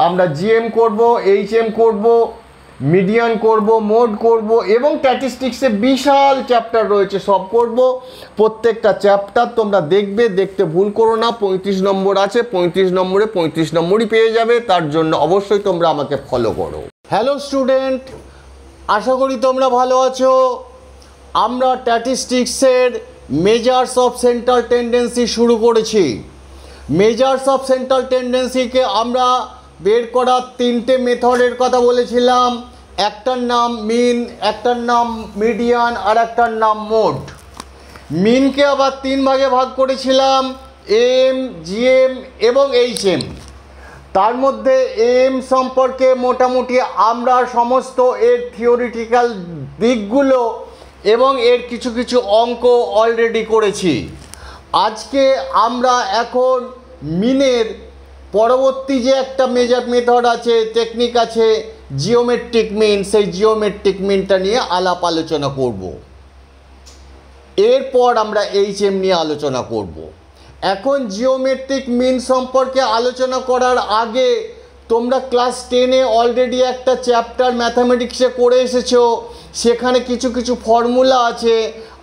আমরা জিএম করব, এইচএম করব, মিডিয়ান করব, মোড করব এবং স্ট্যাটিস্টিক্সে বিশাল চ্যাপ্টার রয়েছে, সব করব। প্রত্যেকটা চ্যাপ্টার তোমরা দেখবে, দেখতে ভুল করো না। 35 নম্বর আছে, 35 নম্বরে 35 নম্বরই পেয়ে যাবে। তার জন্য অবশ্যই তোমরা আমাকে ফলো করো। হ্যালো স্টুডেন্ট, আশা করি তোমরা ভালো আছো। আমরা স্ট্যাটিস্টিক্সের মেজার্স অফ সেন্ট্রাল টেন্ডেন্সি শুরু করেছি। মেজার্স অফ সেন্ট্রাল টেন্ডেন্সিকে আমরা বের করার 3টে মেথডের কথা বলেছিলাম। একটার নাম মিন, একটার নাম মিডিয়ান, আর একটার নাম মোড। মিনকে আবার 3 ভাগে ভাগ করেছিলাম, এম, জিএম এবং এইচএম। তার মধ্যে এম সম্পর্কে মোটামুটি আমরা সমস্ত এর থিওরিটিক্যাল দিকগুলো এবং এর কিছু কিছু অঙ্ক অলরেডি করেছি। আজকে আমরা এখন মিনের পরবর্তী যে একটা মেজার মেথড আছে, টেকনিক আছে, জিওমেট্রিক মিন, সেই জিওমেট্রিক মিনটা নিয়ে আলাপ আলোচনা করব। এরপর আমরা এইচএম নিয়ে আলোচনা করব। এখন জিওমেট্রিক মিন সম্পর্কে আলোচনা করার আগে তোমরা ক্লাস 10-এ অলরেডি একটা চ্যাপ্টার ম্যাথামেটিক্সে করে এসেছো। সেখানে কিছু কিছু ফর্মুলা আছে,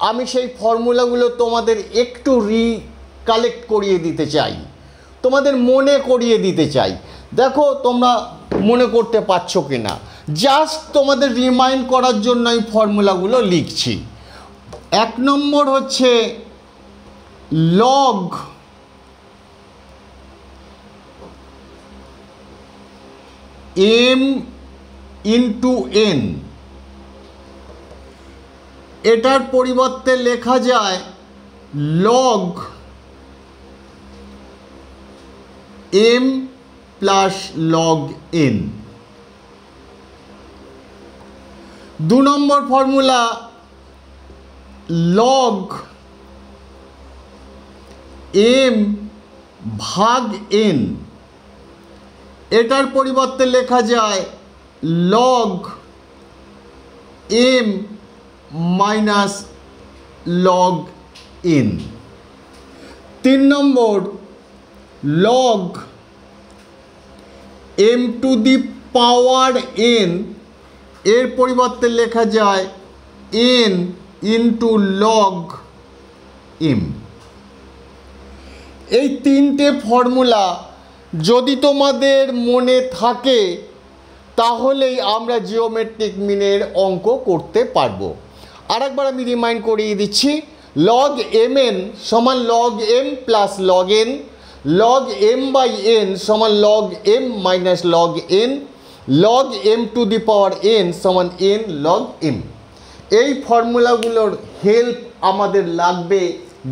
আমি সেই ফর্মুলাগুলো তোমাদের একটু রিকালেক্ট করিয়ে দিতে চাই, তোমাদের মনে করিয়ে দিতে চাই। দেখো তোমরা মনে করতে পারছো কি না, জাস্ট তোমাদের রিমাইন্ড করার জন্য আমি ফর্মুলাগুলো লিখছি। 1 নম্বর হচ্ছে লগ এম ইন্টু এন, এটার পরিবর্তে লেখা যায় log m plus log n. 2 নম্বর ফর্মুলা লগ এম ভাগ এন, এটার পরিবর্তে লেখা যায় log m minus log n. 3 নম্বর log m to the power n, এর পরিবর্তে লেখা যায় এন ইন্টু লগ এম। এই 3টে ফর্মুলা যদি তোমাদের মনে থাকে তাহলেই আমরা জিওমেট্রিক মিনের অঙ্ক করতে পারবো। আরেকবার আমি রিমাইন্ড করিয়ে দিচ্ছি, লগ এম এন সমান log m plus log n, log m by n সমান log m minus log n, log m to the power n সমান এন লগ এম। এই ফর্মুলাগুলোর হেল্প আমাদের লাগবে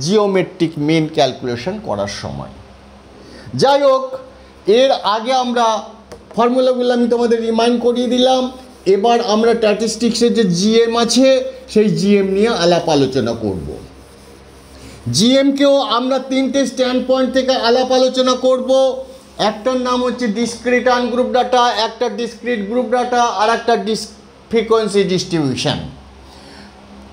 জিওমেট্রিক মিন ক্যালকুলেশন করার সময়। যাই হোক, এর আগে আমরা ফর্মুলাগুলো আমি তোমাদের রিমাইন্ড করিয়ে দিলাম। এবার আমরা স্ট্যাটিস্টিক্সের যে জিএম আছে সেই জিএম নিয়ে আলাপ আলোচনা করব। জিএমকেও আমরা 3টে স্ট্যান্ড পয়েন্ট থেকে আলাপ আলোচনা করব। একটার নাম হচ্ছে ডিসক্রিট আনগ্রুপ ডাটা, একটা ডিসক্রিট গ্রুপ ডাটা, আর একটা ফ্রিকোয়েন্সি ডিস্ট্রিবিউশন।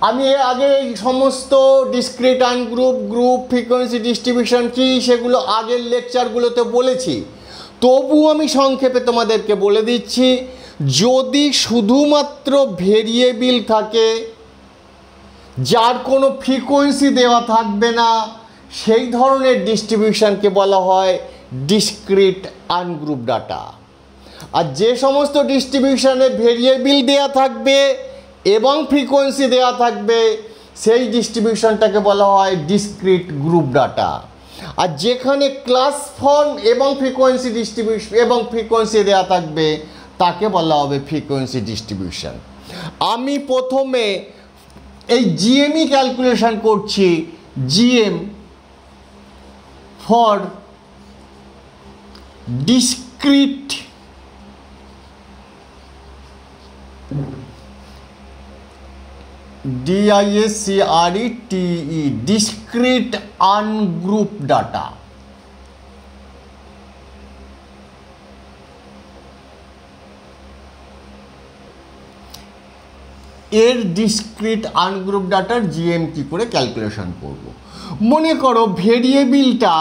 আমি এর আগে এই সমস্ত discrete ungroup, group, frequency distribution কি সেগুলো আগের লেকচারগুলোতে বলেছি। তবু আমি সংক্ষেপে তোমাদেরকে বলে দিচ্ছি, যদি শুধুমাত্র ভেরিয়েবল থাকে যার কোনো ফ্রিকোয়েন্সি দেওয়া থাকবে না, সেই ধরনের ডিস্ট্রিবিউশনকে বলা হয় ডিসক্রিট আনগ্রুপ ডাটা। আর যে সমস্ত ডিস্ট্রিবিউশনে ভেরিয়েবল দেওয়া থাকবে এবং ফ্রিকোয়েন্সি দেওয়া থাকবে সেই ডিস্ট্রিবিউশনটাকে বলা হয় ডিসক্রিট গ্রুপ ডাটা। আর যেখানে ক্লাস ফর্ম এবং ফ্রিকোয়েন্সি ডিস্ট্রিবিউশন এবং ফ্রিকোয়েন্সি দেওয়া থাকবে তাকে বলা হবে ফ্রিকোয়েন্সি ডিস্ট্রিবিউশন। আমি প্রথমে এই জিএমই ক্যালকুলেশন করছি, GM for discrete DISCRETE discrete ungroup data. এর ডিসক্রিট আনগ্রুপ ডাটার জিএম কি করে ক্যালকুলেশন করব। মনে করো ভেরিয়েবলটা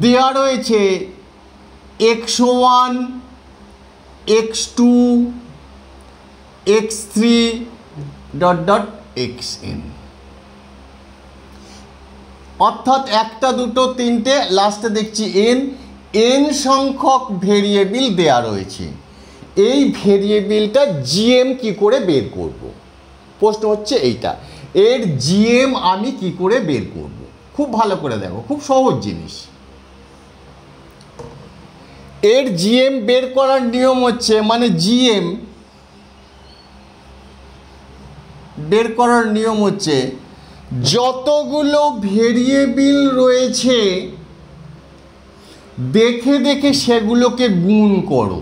দেওয়া রয়েছে x1 x2 x3 dot dot xn, অর্থাৎ একটা দুটো তিনটে লাস্টে দেখছি n সংখ্যক ভেরিয়েবল দেয়া রয়েছে। এই ভেরিয়েবলটা জিএম কি করে বের করব, প্রশ্ন হচ্ছে এইটা, এর জিএম আমি কি করে বের করব। খুব ভালো করে দেখো, খুব সহজ জিনিস। এর জিএম বের করার নিয়ম হচ্ছে, মানে জিএম বের করার নিয়ম হচ্ছে যতগুলো ভেরিয়েবল রয়েছে দেখে দেখে সেগুলোকে গুণ করো।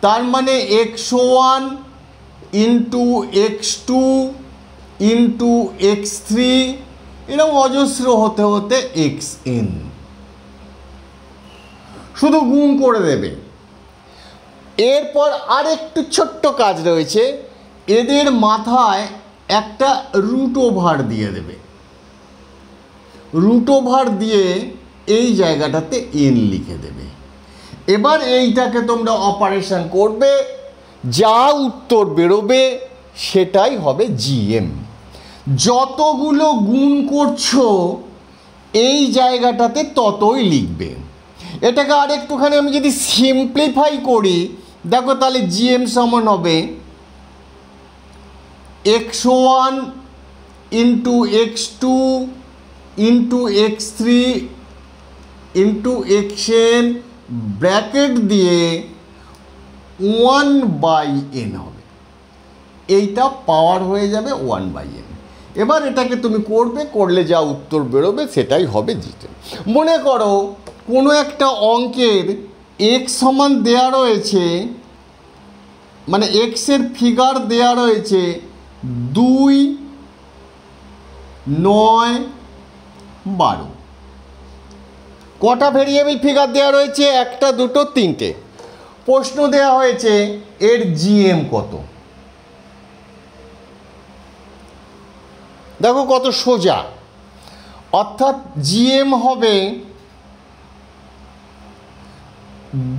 তার মানে x1 into x2 into x3 এরকম অজস্র হতে হতে xn, শুধু গুণ করে দেবে। এরপর আরেকটু ছোট্ট কাজ রয়েছে, এদের মাথায় একটা রুট ওভার দিয়ে দেবে। রুট ওভার দিয়ে এই জায়গাটাতে n লিখে দেবে। এবার এইটাকে তোমরা অপারেশন করবে, যা উত্তর বেরোবে সেটাই হবে জিএম। যতগুলো গুণ করছো এই জায়গাটাতে ততই লিখবে। এটাকে আরেকটুখানি আমি যদি সিম্পলিফাই করি, দেখো তাহলে জিএম সমান হবে x1 into x2 into x3 into xn bracket দিয়ে 1/n হবে। এইটা পাওয়ার হয়ে যাবে 1/n। এবার এটাকে তুমি করলে যা উত্তর বেরোবে সেটাই হবে জিতে। মনে করো কোনো একটা অঙ্কের x সমান দেয়া রয়েছে, মানে এক্সের ফিগার দেয়া রয়েছে 2, 9, 12। কটা ভেরিয়েবল ফিগার দেওয়া রয়েছে? একটা দুটো তিনটে। প্রশ্ন দেওয়া হয়েছে এর জিএম কত। দেখো কত সোজা, অর্থাৎ জিএম হবে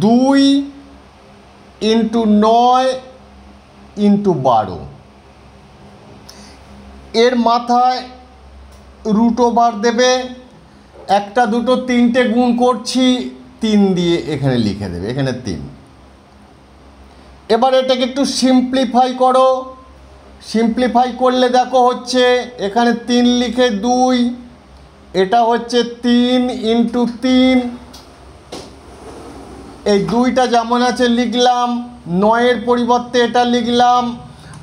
2 ইন্টু 9 ইন্টু 12। এর মাথায় রুট ওভার দেবে, একটা দুটো তিনটে গুণ করছি 3 দিয়ে এখানে লিখে দেবে, এখানে 3। এবার এটাকে একটু সিম্পলিফাই করো, সিম্পলিফাই করলে দেখো হচ্ছে এখানে 3 লিখে 2, এটা হচ্ছে 3 ইন্টু 3, এই 2টা যেমন আছে লিখলাম, 9-এর পরিবর্তে এটা লিখলাম,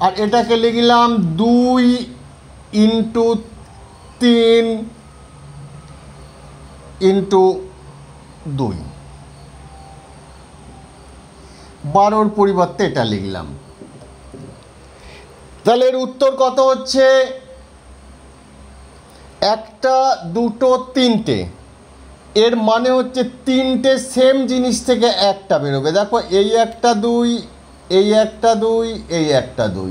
আর এটাকে লিখলাম 2 ইন্টু 3 ইন্টু 2, 12-র পরিবর্তে এটা লিখলাম। তাহলে এর উত্তর কত হচ্ছে? একটা দুটো তিনটে, এর মানে হচ্ছে তিনটে সেম জিনিস থেকে একটা বেরোবে। দেখো এই একটা 2, এই একটা 2, এই একটা 2,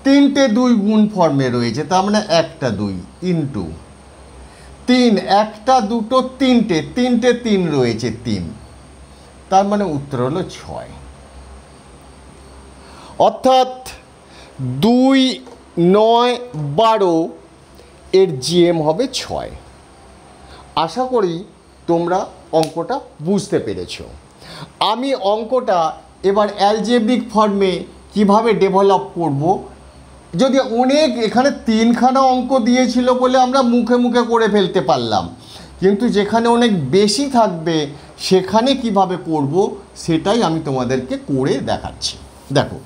তিনটে 2 গুণ ফর্মে রয়েছে, তার মানে একটা 2 ইন্টু 3, একটা দুটো তিনটে, তিনটে 3 রয়েছে 3, তার মানে উত্তর হলো 6। অর্থাৎ 2, 9, 12 এর জিএম হবে 6। আশা করি তোমরা অঙ্কটা বুঝতে পেরেছ। আমি অঙ্কটা এবার অ্যালজেব্রিক ফর্মে কিভাবে ডেভেলপ করব, যদি অনেক এখানে 3খানা অঙ্ক দিয়েছিল বলে আমরা মুখে মুখে করে ফেলতে পারলাম, কিন্তু যেখানে অনেক বেশি থাকবে সেখানে কিভাবে করব সেটাই আমি তোমাদেরকে করে দেখাচ্ছি। দেখো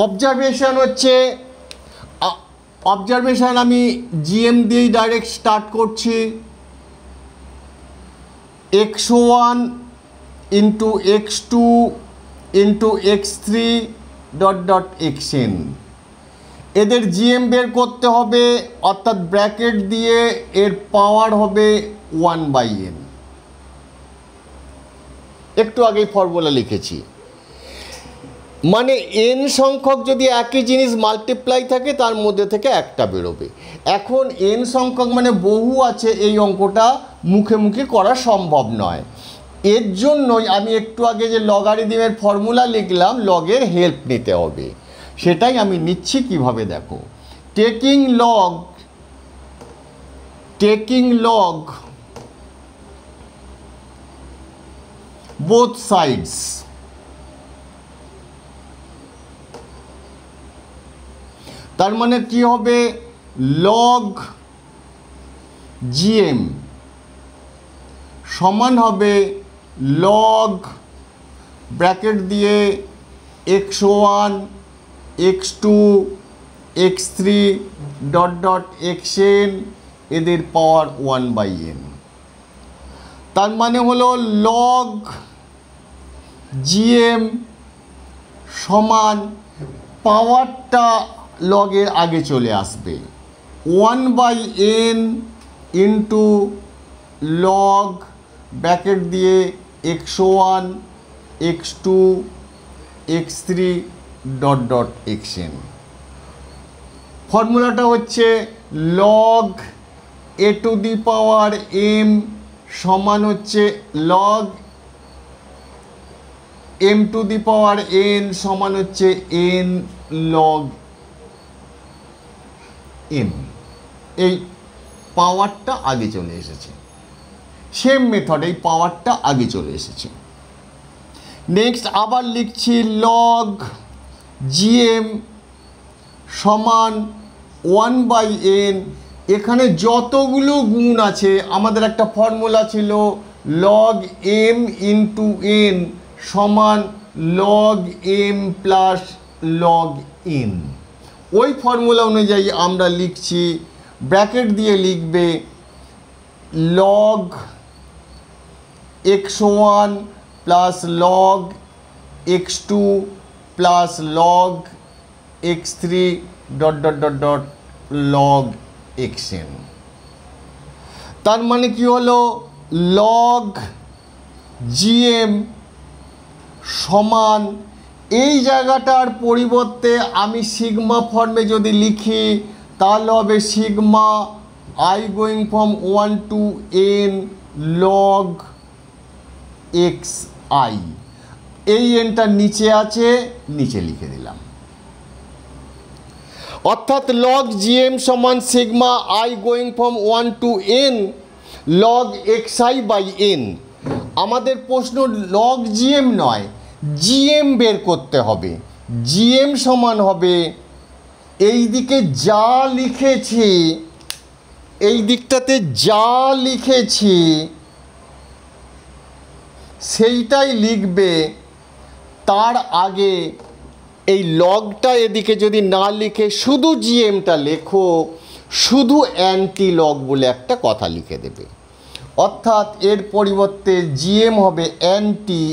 অবজারভেশন হচ্ছে, অবজারভেশন আমি জিএম দিয়েই ডাইরেক্ট স্টার্ট করছি। x1 into x2 into x3 dot dot xn, এদের জিএম বের করতে হবে, অর্থাৎ ব্র্যাকেট দিয়ে এর পাওয়ার হবে 1/n। একটু আগেই ফর্মুলা লিখেছি। মানে n সংখ্যক যদি একই জিনিস মাল্টিপ্লাই থাকে তার মধ্যে থেকে একটা বেরোবে। এখন n সংখ্যক মানে বহু আছে, এই অঙ্কটা মুখে মুখে করা সম্ভব নয়। এর জন্যই আমি একটু আগে যে লগারিদমের ফর্মুলা লিখলাম, লগের হেল্প নিতে হবে। সেটাই আমি নিচ্ছি কিভাবে দেখো। টেকিং লগ both sides, তার মানে কি হবে, log gm সমান হবে log ব্র্যাকেট দিয়ে x1 x2 x3 dot dot xn এদের পাওয়ার 1/n। তার মানে হলো log gm সমান পাওয়ারটা লগের আগে চলে আসবে 1/n ইন্টু log ব্র্যাকেট দিয়ে x1 x2 x3 dot dot xn। ফর্মুলাটা হচ্ছে log a two the power m সমান হচ্ছে log m two the power n সমান হচ্ছে n log m। এই পাওয়ারটা আগে চলে এসেছে, সেম মেথড, এই পাওয়ারটা আগে চলে এসেছে। নেক্সট আবার লিখছি log gm সমান 1/n। এখানে যতগুলো গুণ আছে, আমাদের একটা ফর্মুলা ছিল log m ইন্টু n সমান log m plus log n। ওই ফর্মুলা অনুযায়ী আমরা লিখছি, ব্র্যাকেট দিয়ে লিখবে log x1 plus log x2 plus log x3 dot dot dot dot log xn। তার মানে কি হলো, log gm সমান, এই জায়গাটার পরিবর্তে আমি সিগমা ফর্মে যদি লিখি তাহলে হবে sigma I going from 1 to n log xi। এই এনটা নিচে আছে, নিচে লিখে দিলাম। অর্থাৎ log gm সমান sigma I going from 1 to n log xi by n। আমাদের প্রশ্ন log gm নয়, gm বের করতে হবে। gm সমান হবে, এই দিকে যা লিখেছি, এই দিকটাতে যা লিখেছি সেইটাই লিখবে, তার আগে এই লগটা এদিকে যদি না লিখে শুধু জিএমটা লেখো, শুধু অ্যান্টি লগ বলে একটা কথা লিখে দেবে। অর্থাৎ এর পরিবর্তে জিএম হবে anti,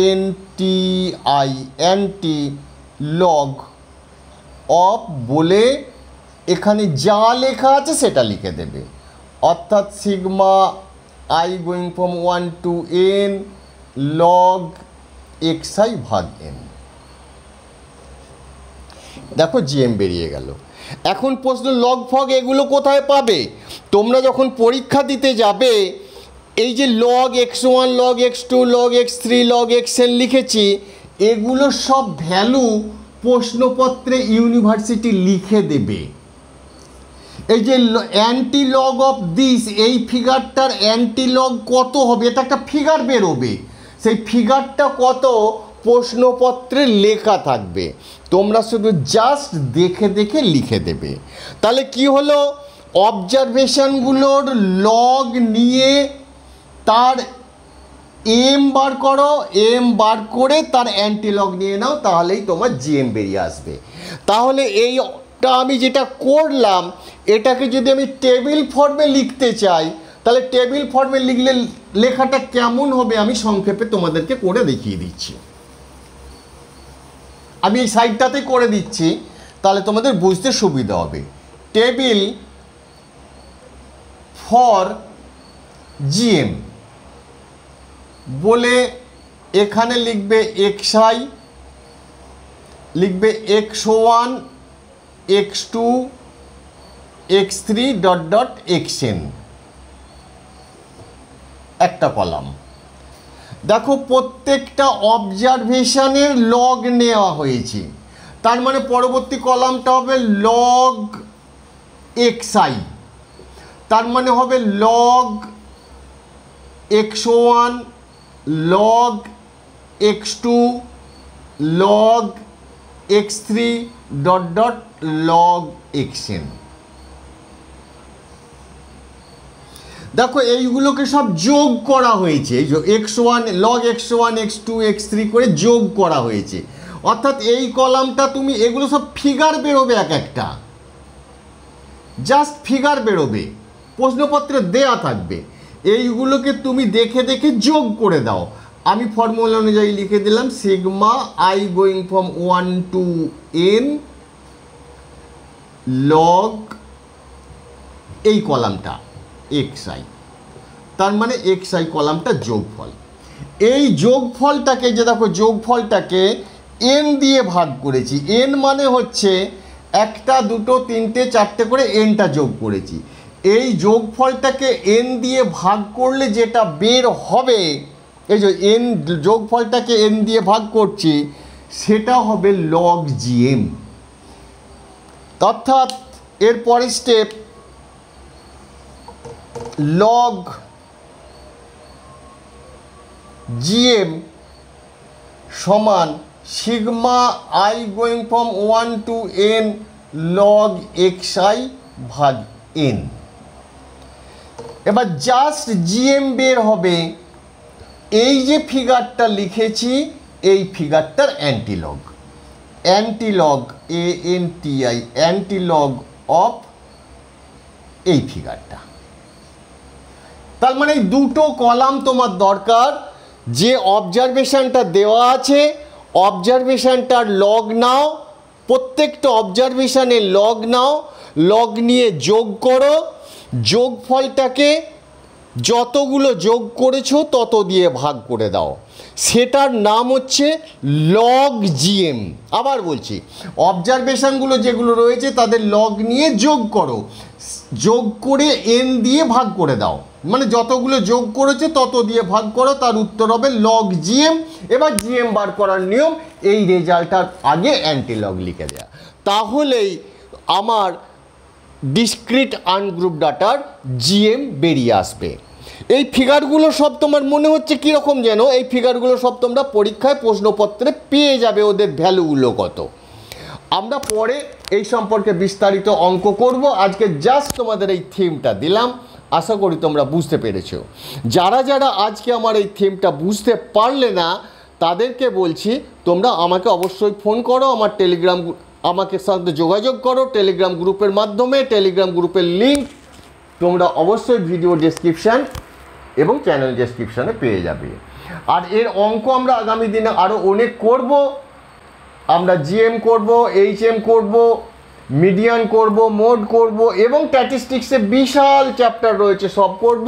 ANTI, anti log of বলে এখানে যা লেখা আছে সেটা লিখে দেবে। অর্থাৎ sigma I going from 1 to n log xi ভাগ n। দেখো জিএম বেরিয়ে গেল। এখন প্রশ্ন লগ ফগ এগুলো কোথায় পাবে? তোমরা যখন পরীক্ষা দিতে যাবে, এই যে log x1 log x2 log x3 log xn লিখেছি, এগুলো সব ভ্যালু প্রশ্নপত্রে ইউনিভার্সিটি লিখে দেবে। এই যে অ্যান্টি লগ অফ দিস, এই ফিগারটার অ্যান্টি লগ কত হবে, এটা একটা ফিগার বেরোবে, সেই ফিগারটা কত প্রশ্নপত্রে লেখা থাকবে, তোমরা শুধু জাস্ট দেখে দেখে লিখে দেবে। তাহলে কি হলো, অবজারভেশনগুলোর লগ নিয়ে তার এম বার করো, এম বার করে তার অ্যান্টি লগ নিয়ে নাও, তাহলেই তোমার জিএম বেরিয়ে আসবে। তাহলে এইটা আমি যেটা করলাম, এটাকে যদি আমি টেবিল ফর্মে লিখতে চাই, তাহলে টেবিল ফর্মে লিখলে লেখাটা কেমন হবে আমি সংক্ষেপে তোমাদেরকে করে দেখিয়ে দিচ্ছি। আমি এই সাইডটাতে করে দিচ্ছি, তাহলে তোমাদের বুঝতে সুবিধা হবে। টেবিল ফর জিএম বলে এখানে লিখবে xi লিখবে x1 x2 x3 dot dot xn, একটা কলাম। দেখো প্রত্যেকটা অবজারভেশনের লগ নেওয়া হয়েছে, তার মানে পরবর্তী কলামটা হবে লগ xi, তার মানে হবে log x1 log x2 log x3 dot dot log xn। দেখো এইগুলোকে সব যোগ করা হয়েছে, এই যে x1 log x1 x2 x3 করে যোগ করা হয়েছে, অর্থাৎ এই কলামটা তুমি এগুলো সব ফিগার বেরোবে, এক একটা জাস্ট ফিগার বেরোবে, প্রশ্নপত্রে দেয়া থাকবে, এইগুলোকে তুমি দেখে দেখে যোগ করে দাও। আমি ফর্মুলা অনুযায়ী লিখে দিলাম sigma I going from 1 to n log এই কলামটা xi, তার মানে xi কলামটা যোগফল। এই যোগফলটাকে যে দেখো যোগফলটাকে n দিয়ে ভাগ করেছি, n মানে হচ্ছে একটা দুটো তিনটে চারটে করে nটা যোগ করেছি। এই যোগফলটাকে n দিয়ে ভাগ করলে যেটা বের হবে, এই যে n যোগফলটাকে n দিয়ে ভাগ করছি, সেটা হবে লগ gm। অর্থাৎ এর পরের স্টেপ লগ gm সমান sigma I going from 1 to n log xi ভাগ n। এবার জাস্ট gm বের হবে, এই যে ফিগারটা লিখেছি এই ফিগারটার অ্যান্টিলগ, অ্যান্টিলগ ANTI অ্যান্টিলগ অফ এই ফিগারটা। তার মানে দুটো কলাম তোমার দরকার, যে অবজারভেশনটা দেওয়া আছে অবজারভেশনটার লগ নাও, প্রত্যেকটা অবজারভেশনের লগ নাও, লগ নিয়ে যোগ করো, যোগফলটাকে যতগুলো যোগ করেছো তত দিয়ে ভাগ করে দাও, সেটার নাম হচ্ছে লগ জিএম। আবার বলছি, অবজারভেশনগুলো যেগুলো রয়েছে তাদের লগ নিয়ে যোগ করো, যোগ করে এন দিয়ে ভাগ করে দাও, মানে যতগুলো যোগ করেছে তত দিয়ে ভাগ করো, তার উত্তর হবে লগ জিএম। এবার জিএম বার করার নিয়ম, এই রেজাল্টটার আগে অ্যান্টিলগ লিখে দেয়া, তাহলেই আমার ডিসক্রিট আনগ্রুপ ডাটার জিএম বেরিয়ে আসবে। এই ফিগারগুলো সব তোমার মনে হচ্ছে কীরকম যেন, এই ফিগারগুলো সব তোমরা পরীক্ষায় প্রশ্নপত্রে পেয়ে যাবে, ওদের ভ্যালুগুলো কত। আমরা পরে এই সম্পর্কে বিস্তারিত অঙ্ক করব, আজকে জাস্ট তোমাদের এই থিমটা দিলাম, আশা করি তোমরা বুঝতে পেরেছো। যারা যারা আজকে আমার এই থিমটা বুঝতে পারলে না তাদেরকে বলছি তোমরা আমাকে অবশ্যই ফোন করো, আমার টেলিগ্রাম আমাকে সাথে যোগাযোগ করো টেলিগ্রাম গ্রুপের মাধ্যমে। টেলিগ্রাম গ্রুপের লিঙ্ক তোমরা অবশ্যই ভিডিও ডেসক্রিপশান এবং চ্যানেল ডেসক্রিপশানে পেয়ে যাবে। আর এর অঙ্ক আমরা আগামী দিনে আরও অনেক করব, আমরা জিএম করব, এইচএম করব, মিডিয়ান করব, মোড করব এবং স্ট্যাটিস্টিক্সে বিশাল চ্যাপ্টার রয়েছে, সব করব।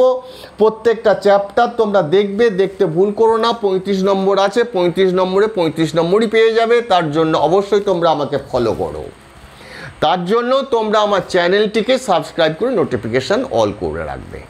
প্রত্যেকটা চ্যাপ্টার তোমরা দেখবে, দেখতে ভুল করো না। 35 নম্বর আছে, 35 নম্বরে 35 নম্বরই পেয়ে যাবে। তার জন্য অবশ্যই তোমরা আমাকে ফলো করো, তার জন্য তোমরা আমার চ্যানেলটিকে সাবস্ক্রাইব করে নোটিফিকেশান অল করে রাখবে।